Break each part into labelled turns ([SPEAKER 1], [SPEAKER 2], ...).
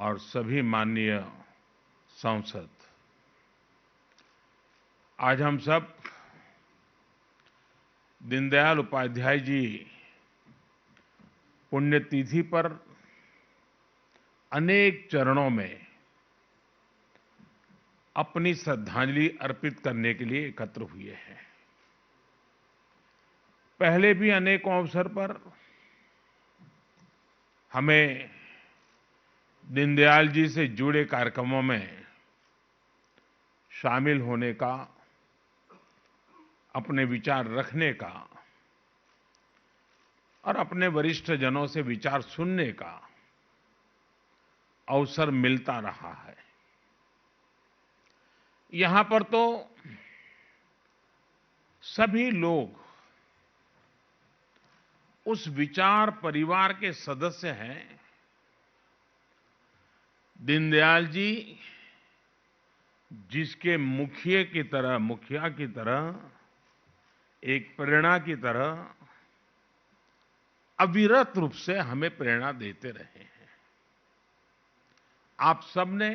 [SPEAKER 1] और सभी माननीय सांसद, आज हम सब दीनदयाल उपाध्याय जी पुण्यतिथि पर अनेक चरणों में अपनी श्रद्धांजलि अर्पित करने के लिए एकत्र हुए हैं। पहले भी अनेकों अवसर पर हमें दीनदयाल जी से जुड़े कार्यक्रमों में शामिल होने का, अपने विचार रखने का और अपने वरिष्ठ जनों से विचार सुनने का अवसर मिलता रहा है। यहां पर तो सभी लोग उस विचार परिवार के सदस्य हैं। दीनदयाल जी जिसके मुखिया की तरह, एक प्रेरणा की तरह अविरत रूप से हमें प्रेरणा देते रहे हैं। आप सबने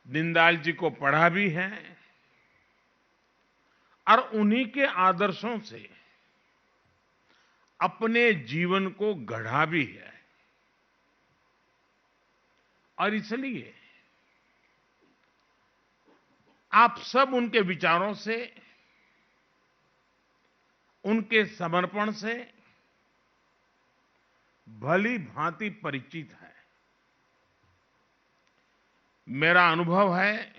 [SPEAKER 1] दीनदयाल जी को पढ़ा भी है और उन्हीं के आदर्शों से अपने जीवन को गढ़ा भी है। और इसलिए आप सब उनके विचारों से, उनके समर्पण से भली भांति परिचित है। मेरा अनुभव है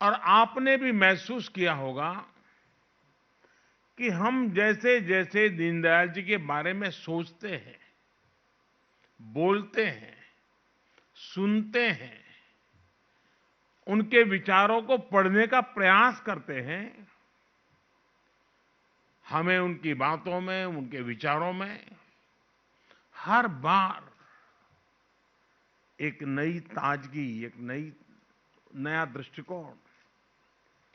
[SPEAKER 1] और आपने भी महसूस किया होगा कि हम जैसे जैसे दीनदयाल जी के बारे में सोचते हैं, बोलते हैं, सुनते हैं, उनके विचारों को पढ़ने का प्रयास करते हैं, हमें उनकी बातों में, उनके विचारों में हर बार एक नई ताजगी, एक नया दृष्टिकोण,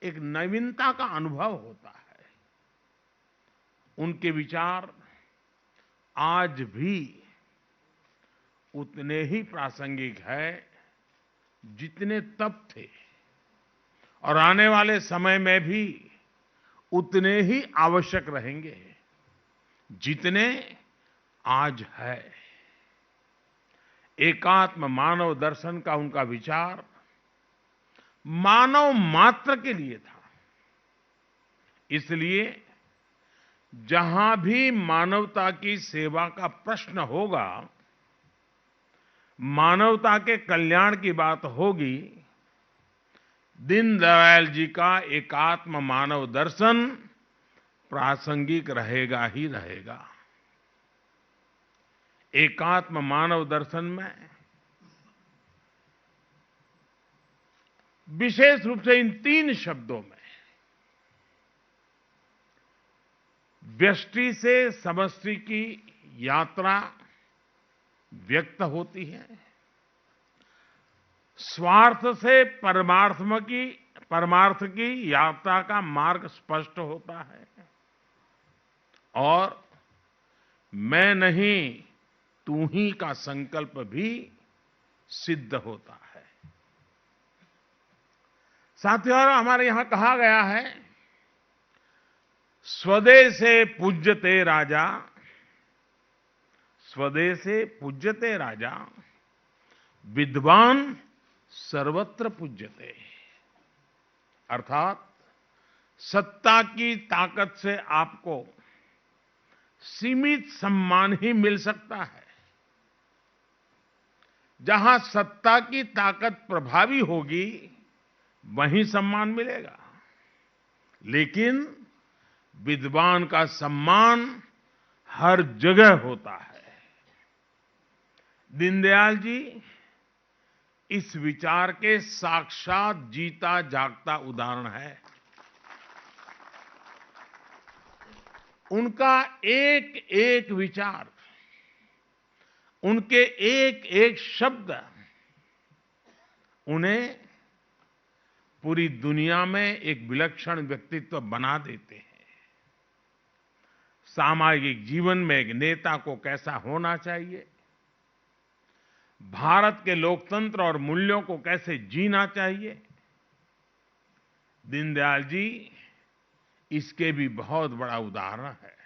[SPEAKER 1] एक नवीनता का अनुभव होता है। उनके विचार आज भी उतने ही प्रासंगिक है जितने तब थे और आने वाले समय में भी उतने ही आवश्यक रहेंगे जितने आज है। एकात्म मानव दर्शन का उनका विचार मानव मात्र के लिए था। इसलिए जहां भी मानवता की सेवा का प्रश्न होगा, मानवता के कल्याण की बात होगी, दीनदयाल जी का एकात्म मानव दर्शन प्रासंगिक रहेगा ही रहेगा। एकात्म मानव दर्शन में विशेष रूप से इन तीन शब्दों में व्यष्टि से समष्टि की यात्रा व्यक्त होती है, स्वार्थ से परमार्थ की यात्रा का मार्ग स्पष्ट होता है और मैं नहीं तू ही का संकल्प भी सिद्ध होता है। साथियों, हमारे यहां कहा गया है, स्वदेशे पूज्यते राजा, स्वदेशे पूज्यते राजा, विद्वान सर्वत्र पूज्यते। अर्थात सत्ता की ताकत से आपको सीमित सम्मान ही मिल सकता है। जहां सत्ता की ताकत प्रभावी होगी वहीं सम्मान मिलेगा, लेकिन विद्वान का सम्मान हर जगह होता है। दीनदयाल जी इस विचार के साक्षात जीता जागता उदाहरण है। उनका एक एक विचार, उनके एक एक शब्द उन्हें पूरी दुनिया में एक विलक्षण व्यक्तित्व बना देते हैं। सामाजिक जीवन में एक नेता को कैसा होना चाहिए, भारत के लोकतंत्र और मूल्यों को कैसे जीना चाहिए, दीनदयाल जी इसके भी बहुत बड़ा उदाहरण है।